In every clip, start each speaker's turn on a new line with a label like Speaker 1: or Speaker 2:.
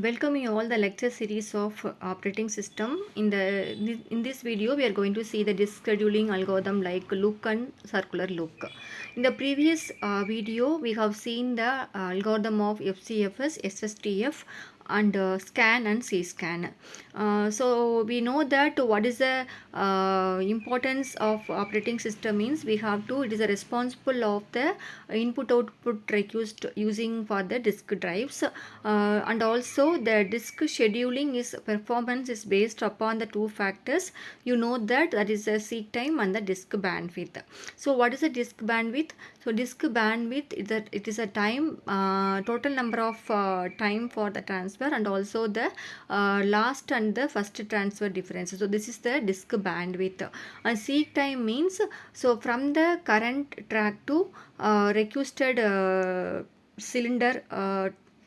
Speaker 1: Welcome you all the lecture series of operating system. In this video, we are going to see the disk scheduling algorithm like look and circular look. In the previous video, we have seen the algorithm of FCFS, SSTF, and scan and C-scan. So we know that what is the importance of operating system means we have to, it is a responsible of the input output request using for the disk drives, and also the disk scheduling is performance is based upon the two factors. You know that is the seek time and the disk bandwidth. So what is the disk bandwidth? So disk bandwidth is that it is a time, total number of time for the transfer, and also the last and the first transfer difference. So this is the disk bandwidth. And seek time means, so from the current track to requested cylinder,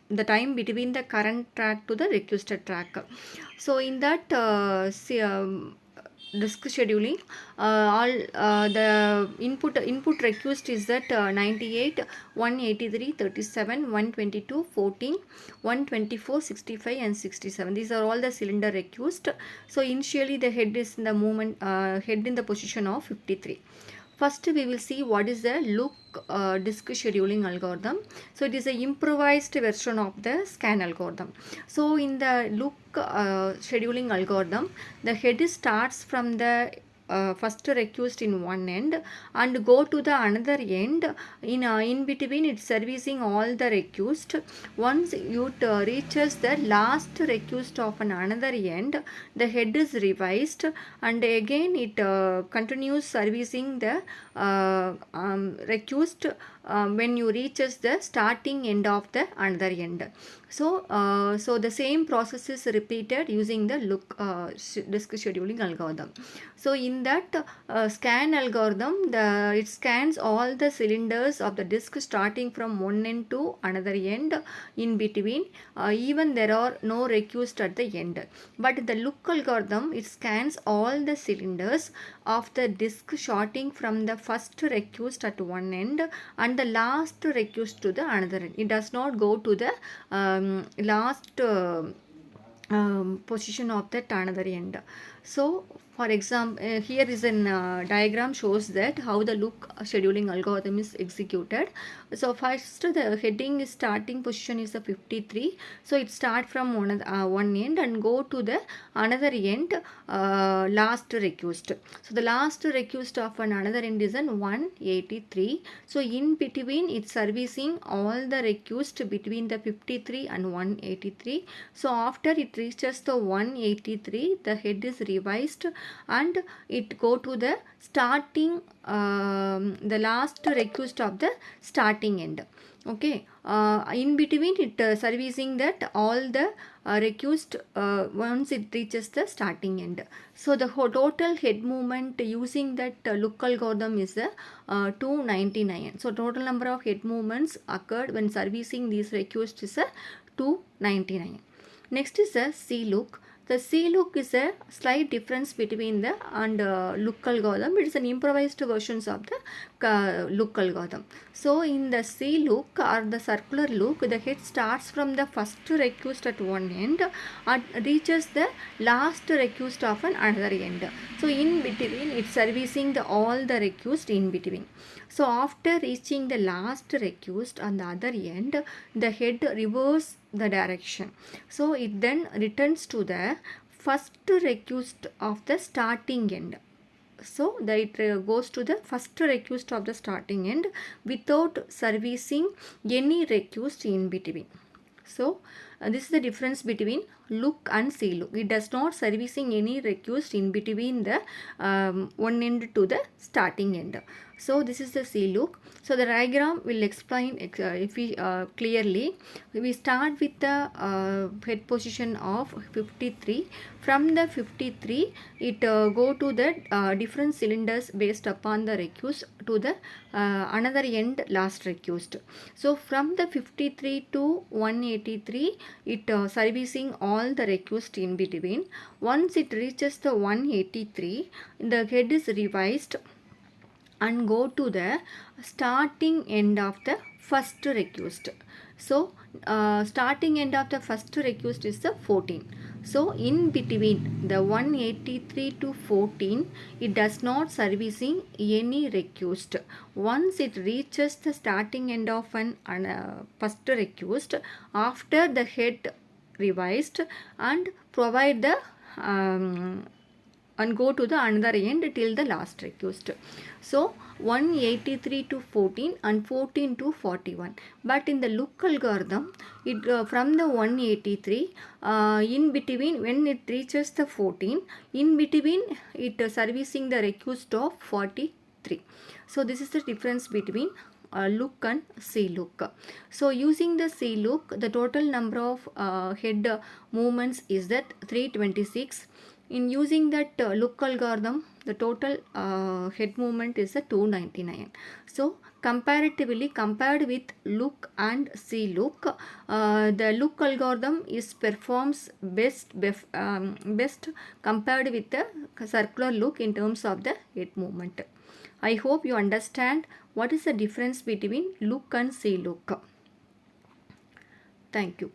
Speaker 1: the time between the current track to the requested track. So in that disk scheduling, all the input request is that 98, 183, 37, 122, 14, 124, 65 and 67. These are all the cylinder request. So initially the head is in the movement, head in the position of 53. First we will see what is the look disk scheduling algorithm. So it is a improvised version of the scan algorithm. So in the look scheduling algorithm, the head starts from the first request in one end and go to the another end. In between it's servicing all the request. Once it reaches the last request of another end, the head is revised, and again it continues servicing the request when you reaches the starting end of the another end. So the same process is repeated using the look disk scheduling algorithm. So in that scan algorithm, it scans all the cylinders of the disk starting from one end to another end in between. Even there are no requests at the end. But the look algorithm, it scans all the cylinders of the disk starting from the first request at one end and the last request to the another end. It does not go to the last position of that another end. So for example, here is an diagram shows that how the look scheduling algorithm is executed. So first the heading is starting position is a 53. So it start from one end and go to the another end, last request. So the last request of another end is an 183. So in between it's servicing all the request between the 53 and 183. So after it reaches the 183, the head is revised and it go to the starting, the last request of the starting end. Okay, in between it servicing that all the request once it reaches the starting end. So the total head movement using that look algorithm is 299. So total number of head movements occurred when servicing these requests is 299. Next is a C look. The C look is a slight difference between the and look algorithm. It is an improvised versions of the look algorithm. So in the C look or the circular look, the head starts from the first request at one end and reaches the last request of another end. So in between it's servicing all the request in between. So after reaching the last request on the other end, the head reverses the direction. So it then returns to the first request of the starting end. So that it goes to the first request of the starting end without servicing any request in between. So this is the difference between look and C look. It does not servicing any request in between the one end to the starting end. So this is the C look. So the diagram will explain if we clearly. We start with the head position of 53. From the 53, it go to the different cylinders based upon the request to the another end last request. So from the 53 to 183, it servicing all the request in between. Once it reaches the 183, the head is revised and go to the starting end of the first request. So starting end of the first request is the 14. So in between the 183 to 14, it does not servicing any request. Once it reaches the starting end of an first request, after the head revised and provide the and go to the another end till the last request. So 183 to 14 and 14 to 41. But in the look algorithm, it from the 183, in between when it reaches the 14, in between it servicing the request of 43. So this is the difference between look and see look. So using the see look, the total number of head movements is that 326. In using that look algorithm, the total head movement is a 299. So comparatively, compared with look and see look, the look algorithm is performs best compared with the circular look in terms of the head movement. I hope you understand what is the difference between look and see look. Thank you.